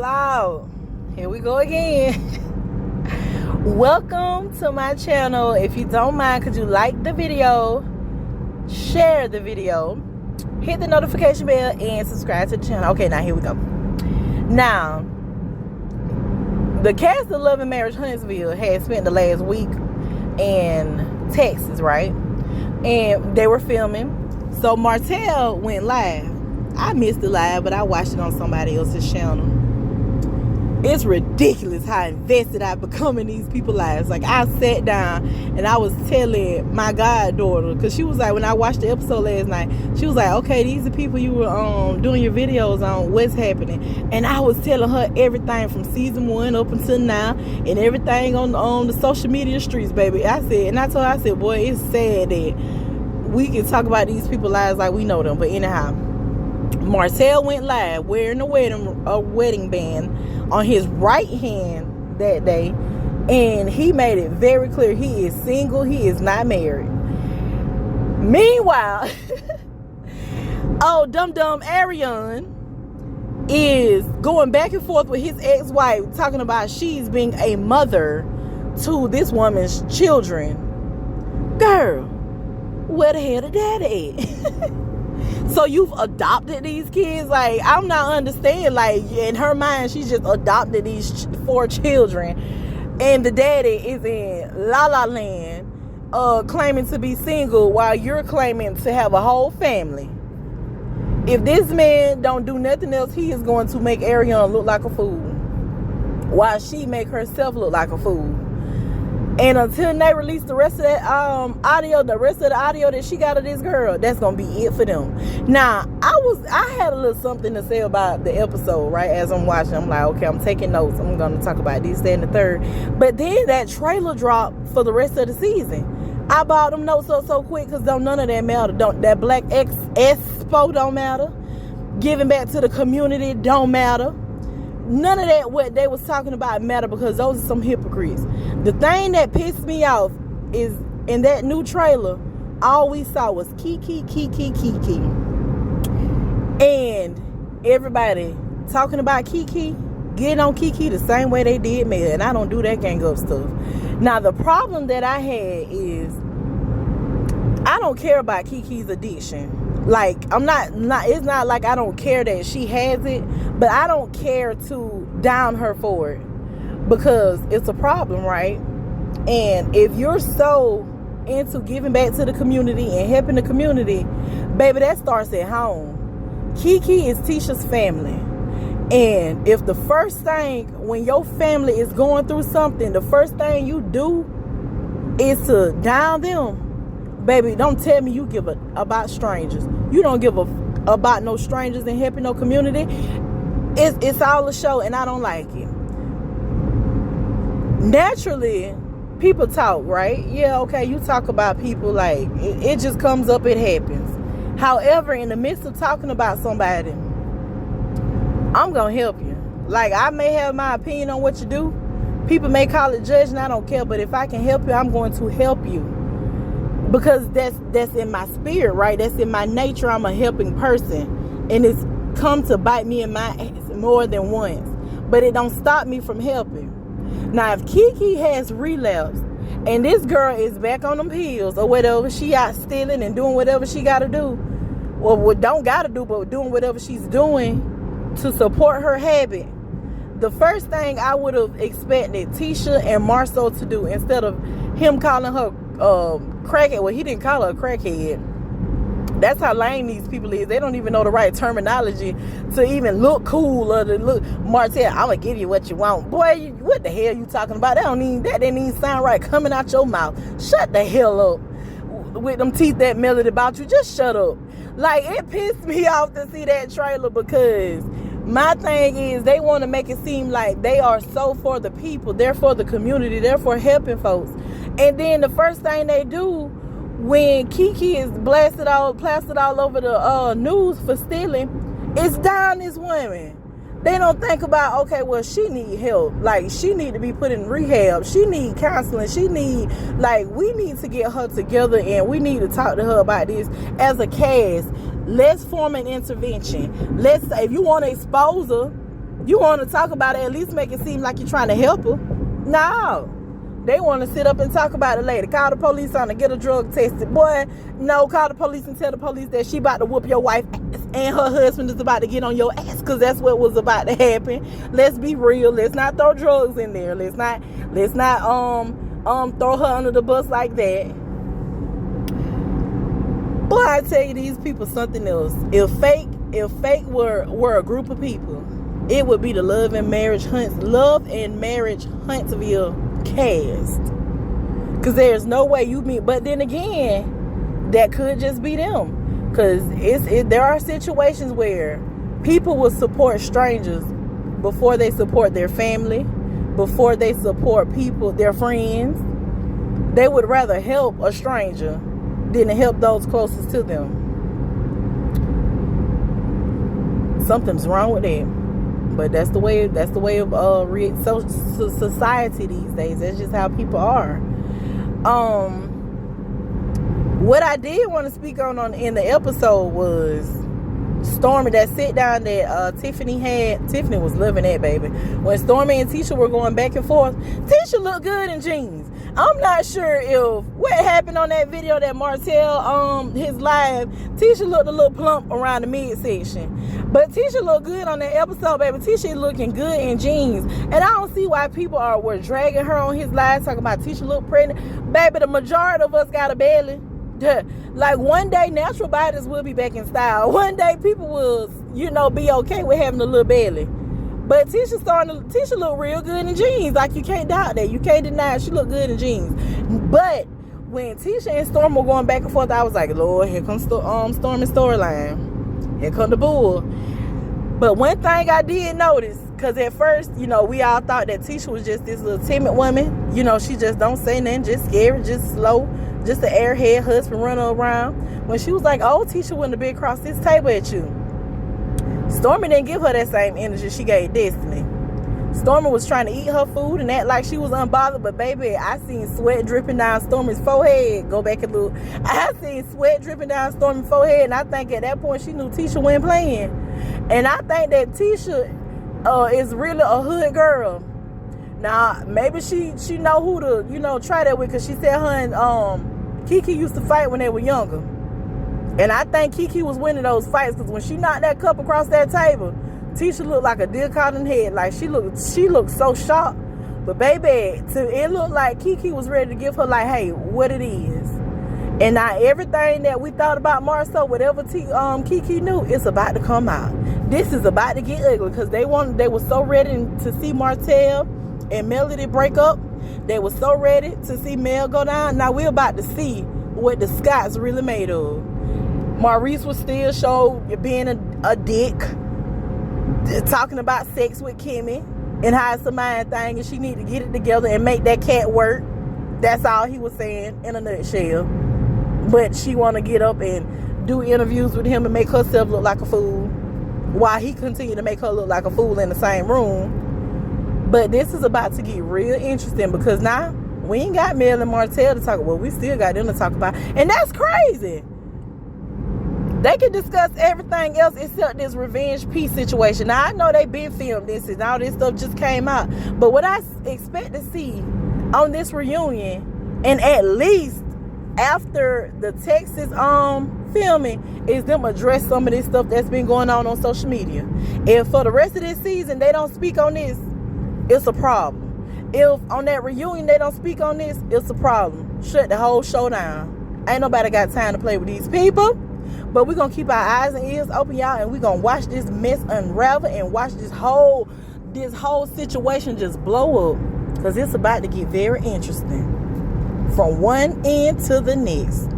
Lord. Here we go again. Welcome to my channel. If you don't mind, could you like the video, share the video, hit the notification bell, and subscribe to the channel. Okay, now here we go. Now, the cast of Love and Marriage Huntsville had spent the last week in Texas, right? And they were filming. So Martel went live. I missed the live, but I watched it on somebody else's channel. It's ridiculous how invested I've become in these people's lives. Like, I sat down and I was telling my goddaughter, because she was like, when I watched the episode last night, she was like, okay, these are people you were doing your videos on, what's happening. And I was telling her everything from season 1 up until now, and everything on the social media streets, baby. I told her, I said, boy, it's sad that we can talk about these people's lives like we know them. But anyhow, Martel went live wearing a wedding band on his right hand that day, and he made it very clear he is single, he is not married. Meanwhile, dumb Arionne is going back and forth with his ex-wife, talking about she's being a mother to this woman's children. Girl, where the hell did daddy at? So you've adopted these kids? Like, I'm not understanding. Like, in her mind, she's just adopted these 4 children, and the daddy is in La La Land, claiming to be single, while you're claiming to have a whole family. If this man don't do nothing else, he is going to make Arionne look like a fool, while she make herself look like a fool. And until they release the rest of that audio, the rest of the audio that she got of this girl, that's gonna be it for them. Now, I had a little something to say about the episode, right? As I'm watching, I'm like, okay, I'm taking notes. I'm gonna talk about this, that, and the third. But then that trailer dropped for the rest of the season. I bought them notes up so quick because none of that matter. That Black Expo don't matter. Giving back to the community don't matter. None of that what they was talking about matter, because those are some hypocrites. The thing that pissed me off is in that new trailer, all we saw was Kiki. And everybody talking about Kiki, getting on Kiki the same way they did me. And I don't do that gang up stuff. Now, the problem that I had is I don't care about Kiki's addiction. Like, it's not like I don't care that she has it, but I don't care to down her for it, because it's a problem, right? And if you're so into giving back to the community and helping the community, baby, that starts at home. Kiki is Tisha's family. And if the first thing, when your family is going through something, the first thing you do is to down them, baby, don't tell me you give about strangers. You don't give about no strangers and helping no community. It's all a show, and I don't like it. Naturally, people talk, right? Yeah, okay, you talk about people, like, it just comes up, it happens. However, in the midst of talking about somebody, I'm going to help you. Like, I may have my opinion on what you do. People may call it judging, I don't care. But if I can help you, I'm going to help you. Because that's in my spirit, right? That's in my nature. I'm a helping person. And it's come to bite me in my ass more than once. But it don't stop me from helping. Now, if Kiki has relapsed and this girl is back on them pills or whatever, she out stealing and doing whatever she got to do, or what don't got to do, but doing whatever she's doing to support her habit, the first thing I would have expected Tisha and Marcel to do, instead of him calling her crackhead. Well, he didn't call her a crackhead. That's how lame these people is. They don't even know the right terminology to even look cool or to look. Martel, I'm gonna give you what you want. Boy, what the hell you talking about? That didn't even sound right coming out your mouth. Shut the hell up with them teeth that melted about you. Just shut up. Like, it pissed me off to see that trailer, because my thing is they want to make it seem like they are so for the people, they're for the community, they're for helping folks. And then the first thing they do when Kiki is plastered all over the news for stealing is down this woman. They don't think about, okay, well, she need help. Like, she need to be put in rehab. She need counseling. We need to get her together, and we need to talk to her about this as a cast. Let's form an intervention. Let's say, if you want to expose her, You want to talk about it, at least make it seem like you're trying to help her. No. They want to sit up and talk about it later. Call the police on her, get her drug tested. Boy, no, call the police and tell the police that she about to whoop your wife ass and her husband is about to get on your ass, because that's what was about to happen. Let's be real. Let's not throw drugs in there. Let's not throw her under the bus like that. Boy, I tell you, these people something else. If fake were a group of people, it would be the Love and Marriage Huntsville cast. Because there's no way you meet. But then again, that could just be them. Because there are situations where people will support strangers before they support their family, before they support people, their friends. They would rather help a stranger than to help those closest to them. Something's wrong with that. But that's the way of society these days. That's just how people are. What I did want to speak on in the episode was Stormy, that sit down that Tiffany had. Tiffany was loving that, baby. When Stormy and Tisha were going back and forth, Tisha looked good in jeans. I'm not sure if what happened on that video that Martel his live, Tisha looked a little plump around the midsection. But Tisha looked good on that episode, baby. Tisha looking good in jeans. And I don't see why people were dragging her on his live talking about Tisha look pregnant. Baby, the majority of us got a belly. Like one day natural bodies will be back in style. One day people will, be okay with having a little belly. But Tisha look real good in jeans. Like, you can't doubt that. You can't deny it. She look good in jeans. But when Tisha and Storm were going back and forth, I was like, Lord, here comes Storm's storyline. Here come the bull. But one thing I did notice, because at first, we all thought that Tisha was just this little timid woman. She just don't say nothing, just scary, just slow, just an airhead husband running around. When she was like, oh, Tisha wouldn't have been across this table at you. Stormy didn't give her that same energy she gave Destiny. Stormy was trying to eat her food and act like she was unbothered, but baby, I seen sweat dripping down Stormy's forehead. Go back and look. I seen sweat dripping down Stormy's forehead, and I think at that point she knew Tisha wasn't playing. And I think that Tisha is really a hood girl. Now, maybe she know who to, try that with, because she said her and Kiki used to fight when they were younger. And I think Kiki was winning those fights, because when she knocked that cup across that table, Tisha looked like a deer caught in the head. Like, she looked so shocked. But baby, it looked like Kiki was ready to give her, like, hey, what it is. And now everything that we thought about Marcel, whatever Kiki knew, it's about to come out. This is about to get ugly, because they were so ready to see Martel and Melody break up. They were so ready to see Mel go down. Now we're about to see what the Scots really made of. Maurice was still being a dick, talking about sex with Kimmy and how it's a mind thing and she need to get it together and make that cat work. That's all he was saying in a nutshell. But she want to get up and do interviews with him and make herself look like a fool, while he continued to make her look like a fool in the same room. But this is about to get real interesting, because now we ain't got Mel and Martel to talk about. Well, we still got them to talk about. And that's crazy. They can discuss everything else except this revenge peace situation. Now, I know they been filmed this and all this stuff just came out. But what I expect to see on this reunion, and at least after the Texas filming, is them address some of this stuff that's been going on social media. If for the rest of this season they don't speak on this, it's a problem. If on that reunion they don't speak on this, it's a problem. Shut the whole show down. Ain't nobody got time to play with these people. But we're going to keep our eyes and ears open, y'all, and we're going to watch this mess unravel and watch this whole situation just blow up, because it's about to get very interesting from one end to the next.